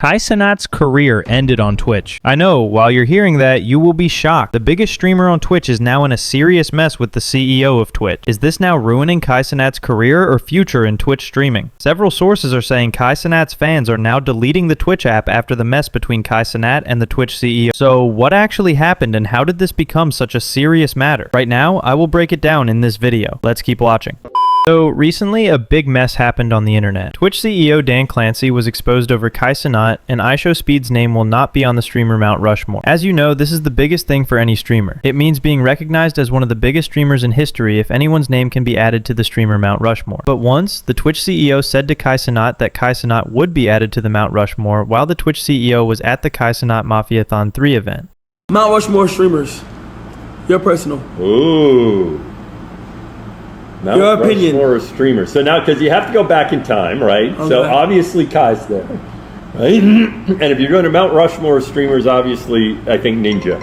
Kai Cenat's career ended on Twitch. I know, while you're hearing that, you will be shocked. The biggest streamer on Twitch is now in a serious mess with the CEO of Twitch. Is this now ruining Kai Cenat's career or future in Twitch streaming? Several sources are saying Kai Cenat's fans are now deleting the Twitch app after the mess between Kai Cenat and the Twitch CEO. So what actually happened and how did this become such a serious matter? Right now, I will break it down in this video. Let's keep watching. So recently, a big mess happened on the internet. Twitch CEO Dan Clancy was exposed over Kai Cenat, and IShowSpeed's name will not be on the streamer Mount Rushmore. As you know, this is the biggest thing for any streamer. It means being recognized as one of the biggest streamers in history if anyone's name can be added to the streamer Mount Rushmore. But once, the Twitch CEO said to Kai Cenat that Kai Cenat would be added to the Mount Rushmore while the Twitch CEO was at the Kai Cenat Mafiathon 3 event. Mount Rushmore streamers. Your personal. Ooh. Mount Your opinion. Rushmore streamer. So now, because you have to go back in time, right? Okay. So obviously Kai's there, right? And if you're going to Mount Rushmore streamers, obviously I think Ninja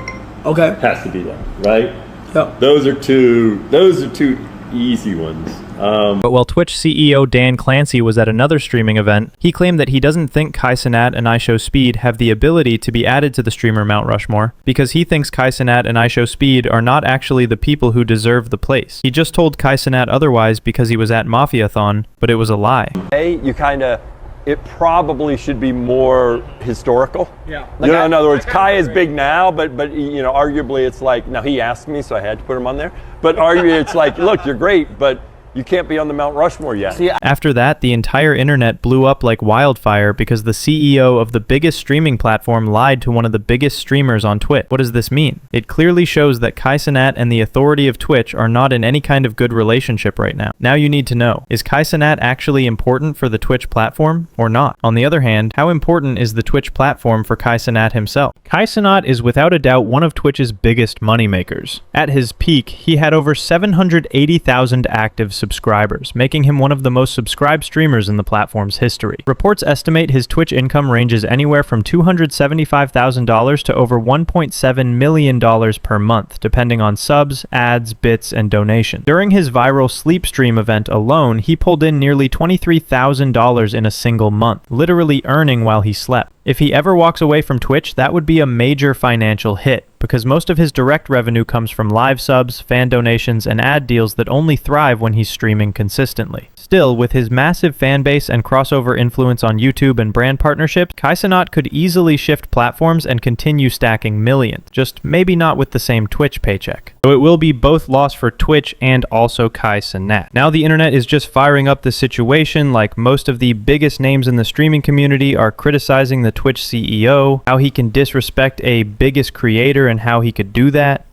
has to be there, right? Yep. Those are two easy ones. But while Twitch CEO Dan Clancy was at another streaming event, he claimed that he doesn't think Kai Cenat and IShowSpeed have the ability to be added to the streamer Mount Rushmore because he thinks Kai Cenat and IShowSpeed are not actually the people who deserve the place. He just told Kai Cenat otherwise because he was at Mafiathon, but it was a lie. It probably should be more historical. Yeah. You know, in other words, Kai is big now, but you know, arguably it's like, now he asked me, so I had to put him on there. But arguably it's like, look, you're great, but you can't be on the Mount Rushmore yet. After that, the entire internet blew up like wildfire because the CEO of the biggest streaming platform lied to one of the biggest streamers on Twitch. What does this mean? It clearly shows that Kai Cenat and the authority of Twitch are not in any kind of good relationship right now. Now you need to know, is Kai Cenat actually important for the Twitch platform or not? On the other hand, how important is the Twitch platform for Kai Cenat himself? Kai Cenat is without a doubt one of Twitch's biggest moneymakers. At his peak, he had over 780,000 active subscribers, making him one of the most subscribed streamers in the platform's history. Reports estimate his Twitch income ranges anywhere from $275,000 to over $1.7 million per month, depending on subs, ads, bits, and donations. During his viral sleep stream event alone, he pulled in nearly $23,000 in a single month, literally earning while he slept. If he ever walks away from Twitch, that would be a major financial hit, because most of his direct revenue comes from live subs, fan donations, and ad deals that only thrive when he's streaming consistently. Still, with his massive fan base and crossover influence on YouTube and brand partnerships, Kai Cenat could easily shift platforms and continue stacking millions, just maybe not with the same Twitch paycheck. So it will be both loss for Twitch and also Kai Cenat. Now the internet is just firing up the situation, like most of the biggest names in the streaming community are criticizing the Twitch CEO, how he can disrespect a biggest creator and how he could do that.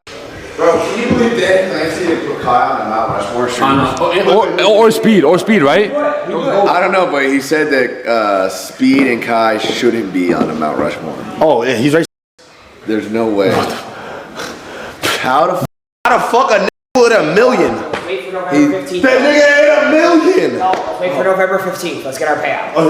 Bro, can you believe Dan Clancy to put Kai on the Mount Rushmore stream? Or Speed, right? I don't know, but he said that Speed and Kai shouldn't be on the Mount Rushmore. Oh, yeah, he's right. There's no way. How the fuck a nigga with $1 million? Wait for November 15th. That nigga ain't $1 million. No, wait for November 15th. Let's get our payout. Oh,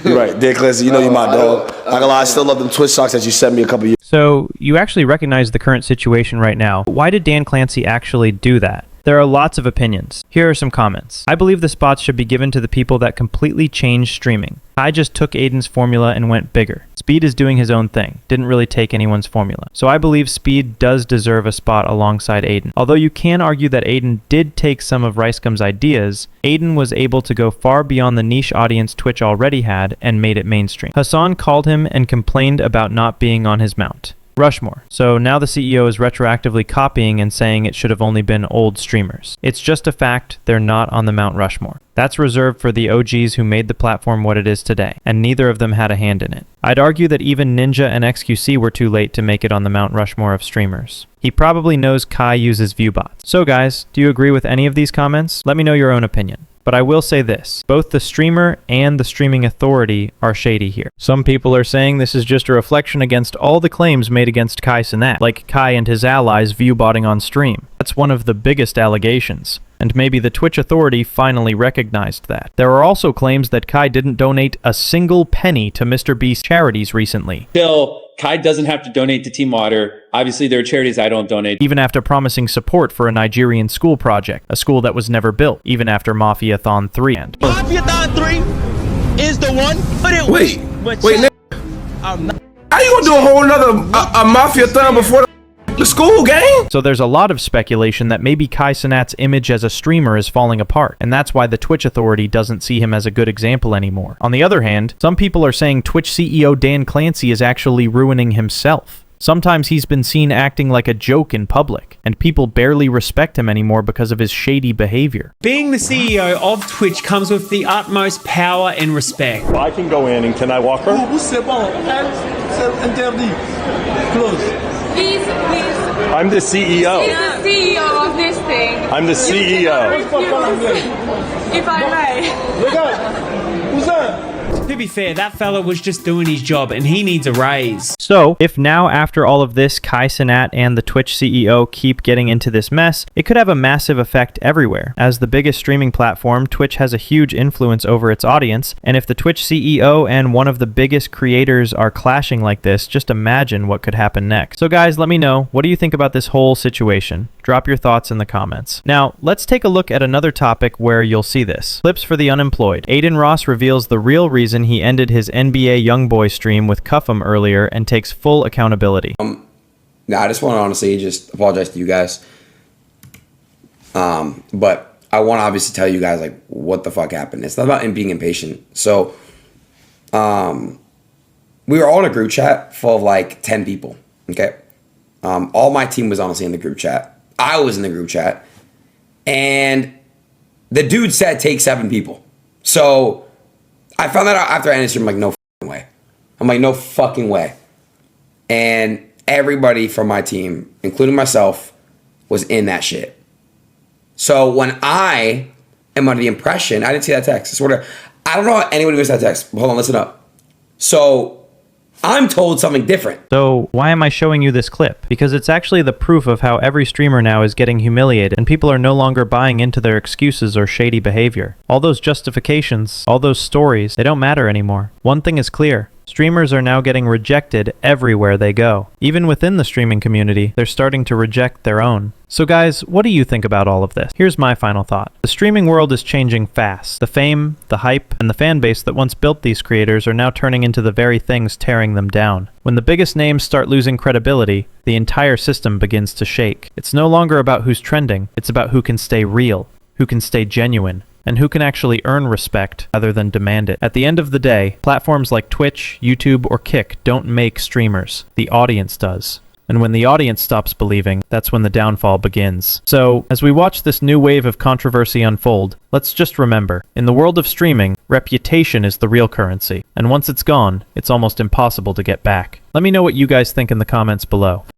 you're right. Dan Clancy, you know you my dog. Not gonna lie, I still love them Twitch socks that you sent me a couple years. So you actually recognize the current situation right now. Why did Dan Clancy actually do that? There are lots of opinions. Here are some comments. I believe the spots should be given to the people that completely changed streaming. I just took Aiden's formula and went bigger. Speed is doing his own thing. Didn't really take anyone's formula. So I believe Speed does deserve a spot alongside Aiden. Although you can argue that Aiden did take some of Ricegum's ideas, Aiden was able to go far beyond the niche audience Twitch already had and made it mainstream. Hassan called him and complained about not being on his Mount Rushmore. So now the CEO is retroactively copying and saying it should have only been old streamers. It's just a fact they're not on the Mount Rushmore. That's reserved for the OGs who made the platform what it is today, and neither of them had a hand in it. I'd argue that even Ninja and XQC were too late to make it on the Mount Rushmore of streamers. He probably knows Kai uses viewbots. So guys, do you agree with any of these comments? Let me know your own opinion. But I will say this, both the streamer and the streaming authority are shady here. Some people are saying this is just a reflection against all the claims made against Kai Cenat, like Kai and his allies viewbotting on stream. That's one of the biggest allegations. And maybe the Twitch authority finally recognized that. There are also claims that Kai didn't donate a single penny to Mr. Beast's charities recently. Bill, Kai doesn't have to donate to Team Water. Obviously, there are charities I don't donate. Even after promising support for a Nigerian school project, a school that was never built, even after Mafiathon 3. Mafiathon 3? is the one, but it Wait, was. nigga. I'm not. How you gonna do a whole nother a mafia thing before the school game? So there's a lot of speculation that maybe Kai Cenat's image as a streamer is falling apart, and that's why the Twitch Authority doesn't see him as a good example anymore. On the other hand, some people are saying Twitch CEO Dan Clancy is actually ruining himself. Sometimes he's been seen acting like a joke in public, and people barely respect him anymore because of his shady behavior. Being the CEO of Twitch comes with the utmost power and respect. Well, I can go in and can I walk her? Please. I'm the CEO. He's the CEO of this thing. I'm the CEO. If I may. Who's that? To be fair, that fella was just doing his job and he needs a raise. So, if now after all of this, Kai Cenat and the Twitch CEO keep getting into this mess, it could have a massive effect everywhere. As the biggest streaming platform, Twitch has a huge influence over its audience, and if the Twitch CEO and one of the biggest creators are clashing like this, just imagine what could happen next. So guys, let me know, what do you think about this whole situation? Drop your thoughts in the comments. Now, let's take a look at another topic where you'll see this. Clips for the unemployed. Aiden Ross reveals the real reason he ended his NBA YoungBoy stream with Cuff'em earlier and takes full accountability. Nah, I just want to honestly just apologize to you guys. But I want to obviously tell you guys like what the fuck happened. It's not about him being impatient. So, we were all in a group chat full of like 10 people. Okay, all my team was honestly in the group chat. I was in the group chat, and the dude said take 7 people. So I found that out after I ended the stream. I'm like, no fucking way. I'm like, no fucking way. And everybody from my team, including myself, was in that shit. So when I am under the impression, I didn't see that text. I swear to, I don't know how anybody missed that text. Hold on, listen up. So I'm told something different. So why am I showing you this clip? Because it's actually the proof of how every streamer now is getting humiliated, and people are no longer buying into their excuses or shady behavior. All those justifications, all those stories, they don't matter anymore. One thing is clear. Streamers are now getting rejected everywhere they go. Even within the streaming community, they're starting to reject their own. So guys, what do you think about all of this? Here's my final thought. The streaming world is changing fast. The fame, the hype, and the fan base that once built these creators are now turning into the very things tearing them down. When the biggest names start losing credibility, the entire system begins to shake. It's no longer about who's trending, it's about who can stay real, who can stay genuine, and who can actually earn respect rather than demand it. At the end of the day, platforms like Twitch, YouTube, or Kick don't make streamers. The audience does. And when the audience stops believing, that's when the downfall begins. So, as we watch this new wave of controversy unfold, let's just remember, in the world of streaming, reputation is the real currency. And once it's gone, it's almost impossible to get back. Let me know what you guys think in the comments below.